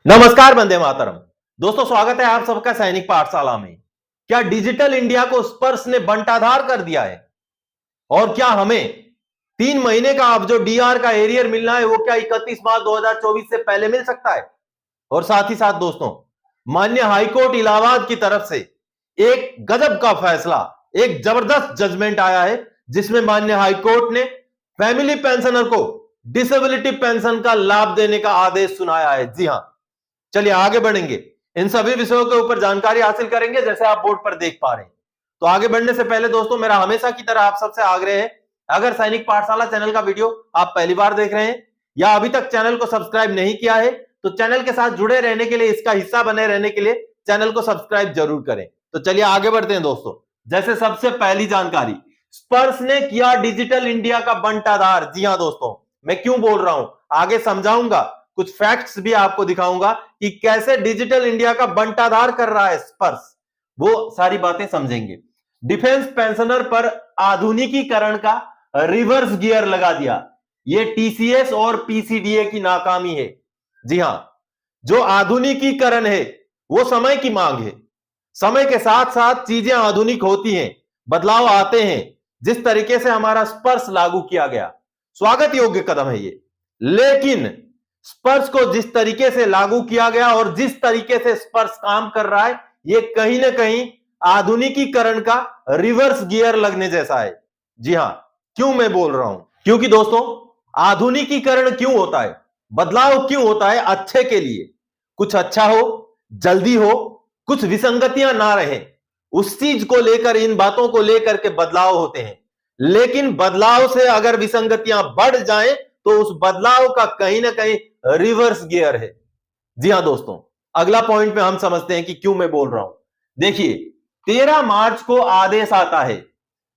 नमस्कार, वंदे मातरम। दोस्तों, स्वागत है आप सबका सैनिक पाठशाला में। क्या डिजिटल इंडिया को स्पर्श ने बंटाधार कर दिया है? और क्या हमें 3 महीने का अब जो डीआर का एरियर मिलना है वो क्या 31 मार्च 2024 से पहले मिल सकता है? और साथ ही साथ दोस्तों, माननीय हाईकोर्ट इलाहाबाद की तरफ से एक गजब का फैसला, एक जबरदस्त जजमेंट आया है जिसमें माननीय हाईकोर्ट ने फैमिली पेंशनर को डिसेबिलिटी पेंशन का लाभ देने का आदेश सुनाया है। जी हां, चलिए आगे बढ़ेंगे, इन सभी विषयों के ऊपर जानकारी हासिल करेंगे जैसे आप बोर्ड पर देख पा रहे हैं। तो आगे बढ़ने से पहले दोस्तों, मेरा हमेशा की तरह आप सबसे आग्रह है, अगर सैनिक पाठशाला चैनल का वीडियो आप पहली बार देख रहे हैं या अभी तक चैनल को सब्सक्राइब नहीं किया है तो चैनल के साथ जुड़े रहने के लिए, इसका हिस्सा बने रहने के लिए चैनल को सब्सक्राइब जरूर करें। तो चलिए आगे बढ़ते हैं दोस्तों। जैसे सबसे पहली जानकारी, स्पर्श ने किया डिजिटल इंडिया का बंटाधार। जी हां दोस्तों, मैं क्यों बोल रहा हूं आगे समझाऊंगा, कुछ फैक्ट्स भी आपको दिखाऊंगा कि कैसे डिजिटल इंडिया का बंटाधार कर रहा है स्पर्श, वो सारी बातें समझेंगे। डिफेंस पेंशनर पर आधुनिकीकरण का रिवर्स गियर लगा दिया, ये टीसीएस और पीसीडीए की नाकामी है। जी हां, जो आधुनिकीकरण है वो समय की मांग है। समय के साथ साथ चीजें आधुनिक होती हैं, बदलाव आते हैं। जिस तरीके से हमारा स्पर्श लागू किया गया, स्वागत योग्य कदम है ये, लेकिन स्पर्श को जिस तरीके से लागू किया गया और जिस तरीके से स्पर्श काम कर रहा है, ये कहीं ना कहीं आधुनिकीकरण का रिवर्स गियर लगने जैसा है। जी हां, क्यों मैं बोल रहा हूं, क्योंकि दोस्तों, आधुनिकीकरण क्यों होता है, बदलाव क्यों होता है? अच्छे के लिए, कुछ अच्छा हो, जल्दी हो, कुछ विसंगतियां ना रहे, उस चीज को लेकर, इन बातों को लेकर के बदलाव होते हैं। लेकिन बदलाव से अगर विसंगतियां बढ़ जाएं तो उस बदलाव का कहीं ना कहीं रिवर्स गियर है। जी हां दोस्तों, अगला पॉइंट में हम समझते हैं कि क्यों मैं बोल रहा हूं। देखिए, 13 मार्च को आदेश आता है,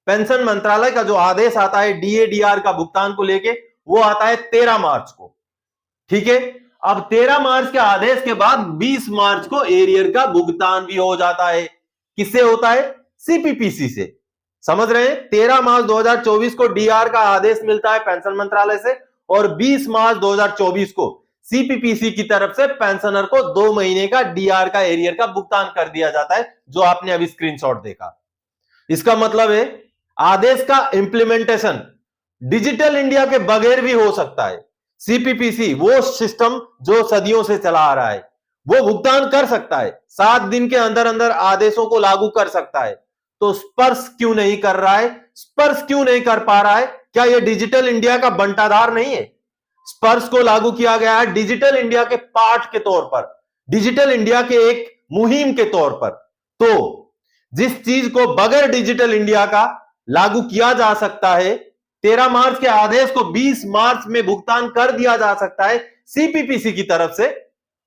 पेंशन मंत्रालय का जो आदेश आता है डीएडीआर का भुगतान को लेके, वो आता है 13 मार्च को। ठीक है, अब 13 मार्च के आदेश के बाद 20 मार्च को एरियर का भुगतान भी हो जाता है। किससे होता है? सीपीपीसी से। समझ रहे हैं? 13 मार्च 2024 को डीआर का आदेश मिलता है पेंशन मंत्रालय से और 20 मार्च 2024 को सीपीपीसी की तरफ से पेंशनर को 2 महीने का डीआर का एरियर का भुगतान कर दिया जाता है, जो आपने अभी स्क्रीनशॉट देखा। इसका मतलब है आदेश का इंप्लीमेंटेशन डिजिटल इंडिया के बगैर भी हो सकता है। सीपीपीसी वो सिस्टम जो सदियों से चला आ रहा है, वो भुगतान कर सकता है, 7 दिन के अंदर अंदर आदेशों को लागू कर सकता है। तो स्पर्श क्यों नहीं कर रहा है? स्पर्श क्यों नहीं कर पा रहा है? क्या यह डिजिटल इंडिया का बंटाधार नहीं है? स्पर्श को लागू किया गया है डिजिटल इंडिया के पार्ट के तौर पर, डिजिटल इंडिया के एक मुहिम के तौर पर। तो जिस चीज को बगैर डिजिटल इंडिया का लागू किया जा सकता है, 13 मार्च के आदेश को 20 मार्च में भुगतान कर दिया जा सकता है सीपीपीसी की तरफ से,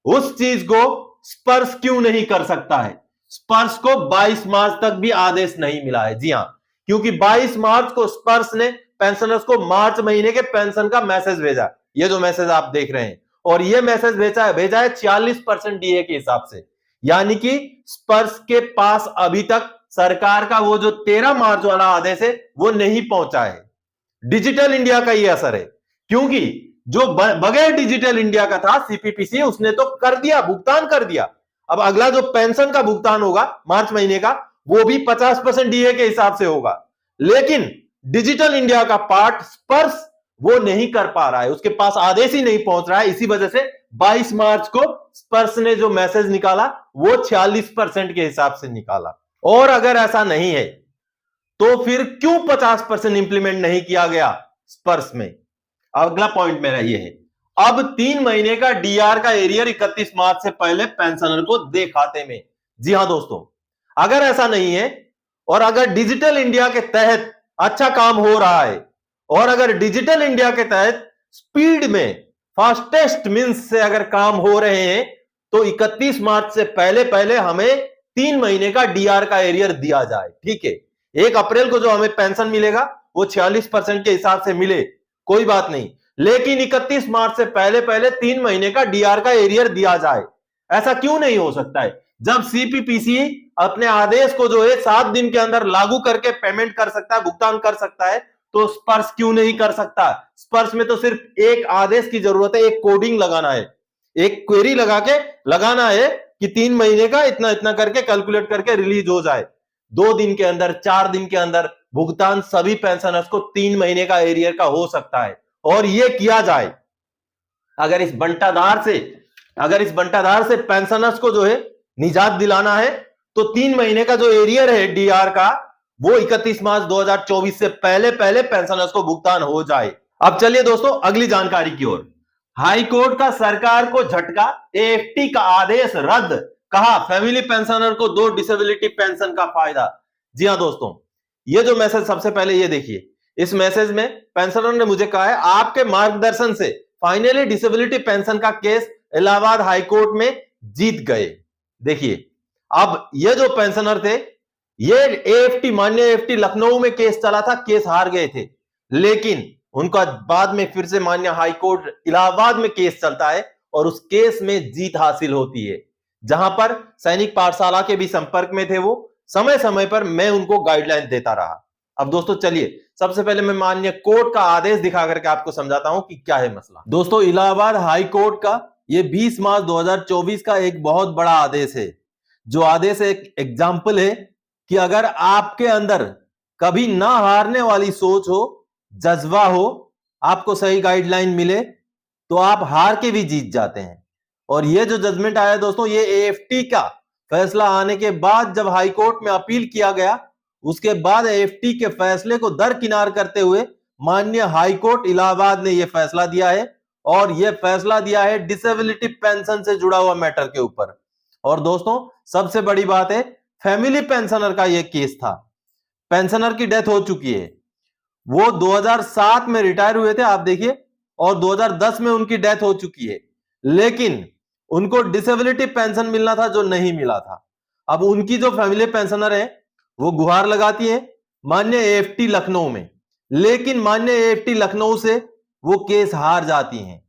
उस चीज को स्पर्श क्यों नहीं कर सकता है? स्पर्श को 22 मार्च तक भी आदेश नहीं मिला है। जी हां, क्योंकि 22 मार्च को स्पर्श ने पेंशनर्स को मार्च महीने के पेंशन का मैसेज भेजा, ये जो मैसेज आप देख रहे हैं, और ये मैसेज भेजा है 46% डीए के हिसाब से। यानी कि स्पर्श के पास अभी तक सरकार का वो जो 13 मार्च वाला आदेश है वो नहीं पहुंचा है। डिजिटल इंडिया का ये असर है, क्योंकि जो बगैर डिजिटल इंडिया का था सीपीपीसी, उसने तो कर दिया, भुगतान कर दिया। अब अगला जो पेंशन का भुगतान होगा मार्च महीने का, वो भी 50% डीए के हिसाब से होगा। लेकिन डिजिटल इंडिया का पार्ट स्पर्श वो नहीं कर पा रहा है, उसके पास आदेश ही नहीं पहुंच रहा है। इसी वजह से 22 मार्च को स्पर्श ने जो मैसेज निकाला वो 46% के हिसाब से निकाला। और अगर ऐसा नहीं है तो फिर क्यों 50% इंप्लीमेंट नहीं किया गया स्पर्श में? अगला पॉइंट मेरा यह है, अब 3 महीने का डीआर का एरियर 31 मार्च से पहले पेंशनर को दे खाते में। जी हां दोस्तों, अगर ऐसा नहीं है और अगर डिजिटल इंडिया के तहत अच्छा काम हो रहा है और अगर डिजिटल इंडिया के तहत स्पीड में, फास्टेस्ट मींस से अगर काम हो रहे हैं, तो 31 मार्च से पहले पहले हमें 3 महीने का डीआर का एरियर दिया जाए। ठीक है, 1 अप्रैल को जो हमें पेंशन मिलेगा वो 46% के हिसाब से मिले, कोई बात नहीं, लेकिन 31 मार्च से पहले पहले 3 महीने का डीआर का एरियर दिया जाए। ऐसा क्यों नहीं हो सकता है? जब सीपीपीसी अपने आदेश को जो है 7 दिन के अंदर लागू करके पेमेंट कर सकता है, भुगतान कर सकता है, तो स्पर्श क्यों नहीं कर सकता? स्पर्श में तो सिर्फ एक आदेश की जरूरत है, एक कोडिंग लगाना है। एक क्वेरी लगा के लगाना है कि 3 महीने का इतना इतना करके कैलकुलेट करके रिलीज हो जाए। 2 दिन के अंदर, 4 दिन के अंदर भुगतान सभी पेंशनर्स को 3 महीने का एरियर का हो सकता है। और यह किया जाए अगर इस बंटाधार से पेंशनर्स को जो है निजात दिलाना है, तो 3 महीने का जो एरियर है डीआर का, वो 31 मार्च 2024 से पहले पहले पेंशनर्स को भुगतान हो जाए। अब चलिए दोस्तों अगली जानकारी की ओर। हाई कोर्ट का सरकार को झटका, एएफटी का आदेश रद्द, कहा फैमिली पेंशनर को 2 डिसेबिलिटी पेंशन का फायदा। जी हां दोस्तों, ये जो मैसेज सबसे पहले ये देखिए, इस मैसेज में पेंशनर ने मुझे कहा है आपके मार्गदर्शन से फाइनली डिसेबिलिटी पेंशन का केस इलाहाबाद हाईकोर्ट में जीत गए। देखिए, अब ये जो पेंशनर थे, ये एएफटी, माननीय एएफटी लखनऊ में केस चला था, केस हार गए थे, लेकिन उनका बाद में फिर से माननीय हाईकोर्ट इलाहाबाद में केस चलता है और उस केस में जीत हासिल होती है, जहां पर सैनिक पाठशाला के भी संपर्क में थे वो, समय समय पर मैं उनको गाइडलाइन देता रहा। अब दोस्तों चलिए सबसे पहले मैं माननीय कोर्ट का आदेश दिखा करके आपको समझाता हूं कि क्या है मसला। दोस्तों, इलाहाबाद हाई कोर्ट का ये 20 मार्च 2024 का एक बहुत बड़ा आदेश है। जो आदेश एक एग्जाम्पल है कि अगर आपके अंदर कभी ना हारने वाली सोच हो, जज्बा हो, आपको सही गाइडलाइन मिले, तो आप हार के भी जीत जाते हैं। और ये जो जजमेंट आया दोस्तों, ये एएफटी का फैसला आने के बाद जब हाई कोर्ट में अपील किया गया, उसके बाद एएफटी के फैसले को दरकिनार करते हुए माननीय हाई कोर्ट इलाहाबाद ने यह फैसला दिया है। और यह फैसला दिया है डिसेबिलिटी पेंशन से जुड़ा हुआ मैटर के ऊपर। और दोस्तों सबसे बड़ी बात है, फैमिली पेंशनर का यह केस था। पेंशनर की डेथ हो चुकी है, वो 2007 में रिटायर हुए थे, आप देखिए, और 2010 में उनकी डेथ हो चुकी है, लेकिन उनको डिसेबिलिटी पेंशन मिलना था जो नहीं मिला था। अब उनकी जो फैमिली पेंशनर है वो गुहार लगाती है माननीय एएफटी लखनऊ में, लेकिन माननीय एएफटी लखनऊ से वो केस हार जाती हैं।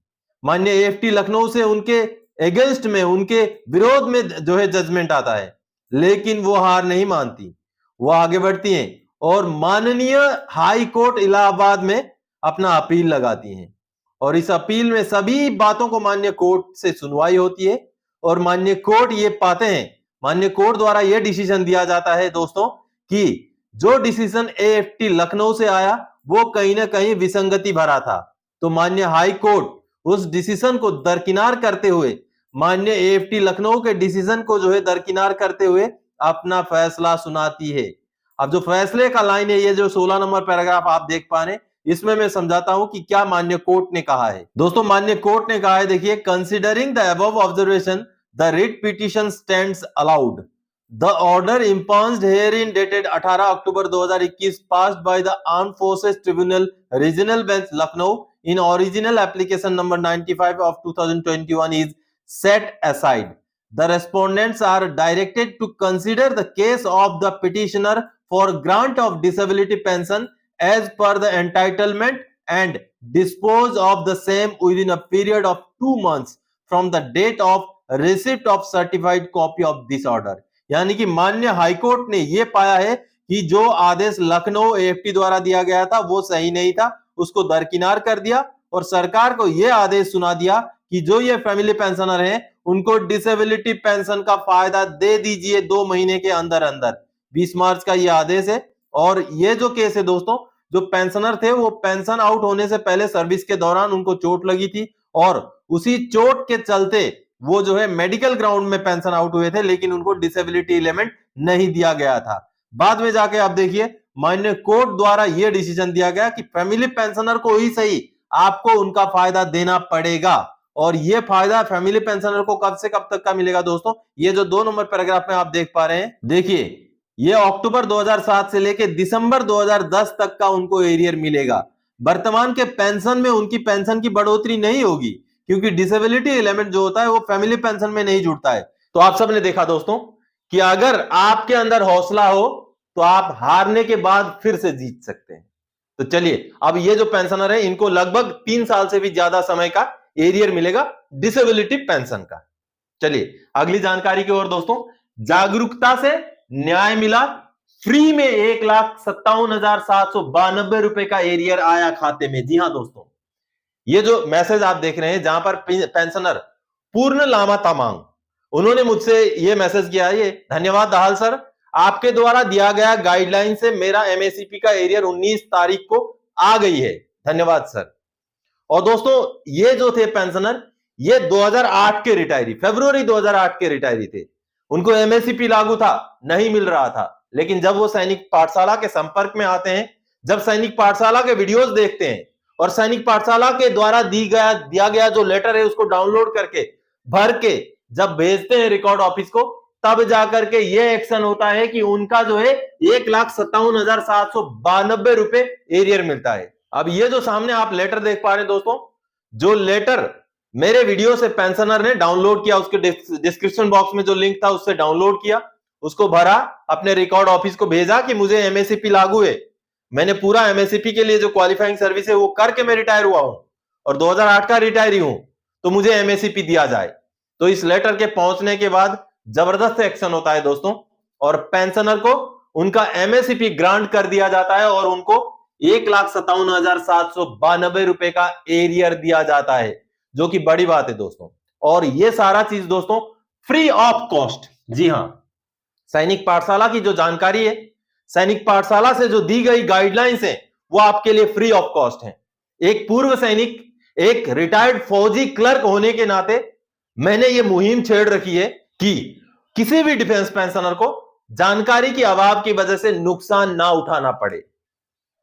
माननीय एएफटी लखनऊ से उनके अगेंस्ट में, उनके विरोध में जो है जजमेंट आता है, लेकिन वो हार नहीं मानती, वो आगे बढ़ती हैं और माननीय हाई कोर्ट इलाहाबाद में अपना अपील लगाती हैं। और इस अपील में सभी बातों को माननीय कोर्ट से सुनवाई होती है और माननीय कोर्ट ये पाते हैं, माननीय कोर्ट द्वारा यह डिसीजन दिया जाता है दोस्तों कि जो डिसीजन एएफटी लखनऊ से आया वो कहीं ना कहीं विसंगति भरा था। तो माननीय हाई कोर्ट उस डिसीजन को दरकिनार करते हुए, माननीय एएफटी लखनऊ के डिसीजन को जो है दरकिनार करते हुए अपना फैसला सुनाती है। अब जो फैसले का लाइन है, ये जो 16 नंबर पैराग्राफ आप देख पा रहे हैं, इसमें मैं समझाता हूं कि क्या माननीय कोर्ट ने कहा है। दोस्तों माननीय कोर्ट ने कहा है, देखिए, considering the above observation the writ petition stands allowed. The order impugned herein dated 18 October 2021 passed by the armed forces tribunal regional bench Lucknow in original application number 95 of 2021 is set aside. The respondents are directed to consider the case of the petitioner for grant of disability pension as per the entitlement and dispose of the same within a period of 2 months from the date of receipt of certified copy of this order. यानी कि माननीय high court ने यह पाया है कि जो आदेश Lucknow AFT द्वारा दिया गया था वो सही नहीं था, उसको दरकिनार कर दिया और सरकार को यह आदेश सुना दिया कि जो ये फैमिली पेंशनर हैं उनको डिसेबिलिटी पेंशन का फायदा दे दीजिए 2 महीने के अंदर अंदर। 20 मार्च का ये आदेश है। और ये जो केस है दोस्तों, जो पेंशनर थे वो पेंशन आउट होने से पहले सर्विस के दौरान उनको चोट लगी थी और उसी चोट के चलते वो जो है मेडिकल ग्राउंड में पेंशन आउट हुए थे, लेकिन उनको डिसेबिलिटी एलिमेंट नहीं दिया गया था। बाद में जाके आप देखिए माननीय कोर्ट द्वारा यह डिसीजन दिया गया कि फैमिली पेंशनर को ही सही आपको उनका फायदा देना पड़ेगा। और यह फायदा फैमिली पेंशनर को कब से कब तक का मिलेगा दोस्तों, ये जो 2 नंबर पैराग्राफ में आप देख पा रहे हैं, देखिए, ये अक्टूबर 2007 से लेकर दिसंबर 2010 तक का उनको एरियर मिलेगा। वर्तमान के पेंशन में उनकी पेंशन की बढ़ोतरी नहीं होगी, क्योंकि डिसेबिलिटी एलिमेंट जो होता है वो फैमिली पेंशन में नहीं जुड़ता है। तो आप सबने देखा दोस्तों कि अगर आपके अंदर हौसला हो तो आप हारने के बाद फिर से जीत सकते हैं। तो चलिए, अब ये जो पेंशनर है इनको लगभग 3 साल से भी ज्यादा समय का एरियर मिलेगा डिसेबिलिटी पेंशन का। चलिए अगली जानकारी की ओर दोस्तों। जागरूकता से न्याय मिला, फ्री में 1,57,792 रुपए का एरियर आया खाते में। जी हां दोस्तों, ये जो मैसेज आप देख रहे हैं जहां पर पेंशनर पूर्ण लामा तामांग, उन्होंने मुझसे ये मैसेज किया है। ये धन्यवाद दाहाल सर, आपके द्वारा दिया गया गाइडलाइन से मेरा एमएससीपी का एरियर 19 तारीख को आ गई है, धन्यवाद सर। और दोस्तों ये जो थे पेंशनर, ये 2008 के रिटायरी, फरवरी 2008 के रिटायरी थे। उनको एमएससीपी लागू था, नहीं मिल रहा था, लेकिन जब वो सैनिक पाठशाला के संपर्क में आते हैं, जब सैनिक पाठशाला के वीडियोस देखते हैं और सैनिक पाठशाला के द्वारा दिया गया जो लेटर है उसको डाउनलोड करके भर के जब भेजते हैं रिकॉर्ड ऑफिस को, तब जाकर के ये एक्शन होता है कि उनका जो है 1,57,792 रुपए एरियर मिलता है। अब ये जो सामने आप लेटर देख पा रहे हैं दोस्तों, जो लेटर मेरे वीडियो से पेंशनर ने डाउनलोड किया, उसके डिस्क्रिप्शन बॉक्स में जो लिंक था उससे डाउनलोड किया, उसको भरा, अपने रिकॉर्ड ऑफिस को भेजा कि मुझे एमएससीपी लागू है, मैंने पूरा एमएससीपी के लिए जो क्वालिफाइंग सर्विस है वो करके मैं रिटायर हुआ हूं और 2008 का रिटायरी हूं, तो मुझे एमएससीपी दिया जाए। तो इस लेटर के पहुंचने के बाद जबरदस्त एक्शन होता है दोस्तों, और पेंशनर को उनका एमएससीपी ग्रांट कर दिया जाता है और उनको 1,57,792 रुपए का एरियर दिया जाता है, जो कि बड़ी बात है दोस्तों। और ये सारा चीज दोस्तों फ्री ऑफ कॉस्ट। जी हां, सैनिक पाठशाला की जो जानकारी है, सैनिक पाठशाला से जो दी गई गाइडलाइंस है, वो आपके लिए फ्री ऑफ कॉस्ट है। एक पूर्व सैनिक, एक रिटायर्ड फौजी क्लर्क होने के नाते मैंने ये मुहिम छेड़ रखी है कि किसी भी डिफेंस पेंशनर को जानकारी के अभाव की वजह से नुकसान ना उठाना पड़े।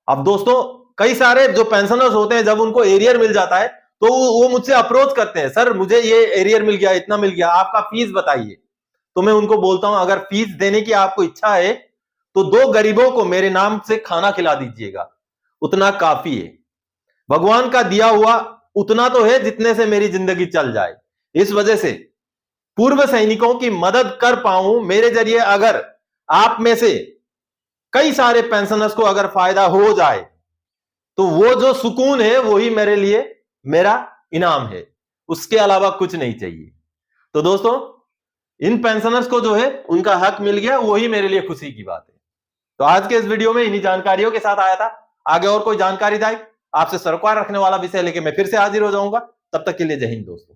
अब दोस्तों कई सारे जो पेंशनर्स होते हैं, जब उनको एरियर मिल जाता है तो वो मुझसे अप्रोच करते हैं, सर मुझे ये एरियर मिल गया, इतना मिल गया, आपका फीस बताइए। तो मैं उनको बोलता हूं, अगर फीस देने की आपको इच्छा है तो 2 गरीबों को मेरे नाम से खाना खिला दीजिएगा, उतना काफी है। भगवान का दिया हुआ उतना तो है जितने से मेरी जिंदगी चल जाए। इस वजह से पूर्व सैनिकों की मदद कर पाऊं, मेरे जरिए अगर आप में से कई सारे पेंशनर्स को अगर फायदा हो जाए तो वो जो सुकून है वही मेरे लिए मेरा इनाम है, उसके अलावा कुछ नहीं चाहिए। तो दोस्तों इन पेंशनर्स को जो है उनका हक मिल गया, वही मेरे लिए खुशी की बात है। तो आज के इस वीडियो में इन्हीं जानकारियों के साथ आया था। आगे और कोई जानकारीदायक आपसे सरोकार रखने वाला विषय लेके मैं फिर से हाजिर हो जाऊंगा। तब तक के लिए जय हिंद दोस्तों।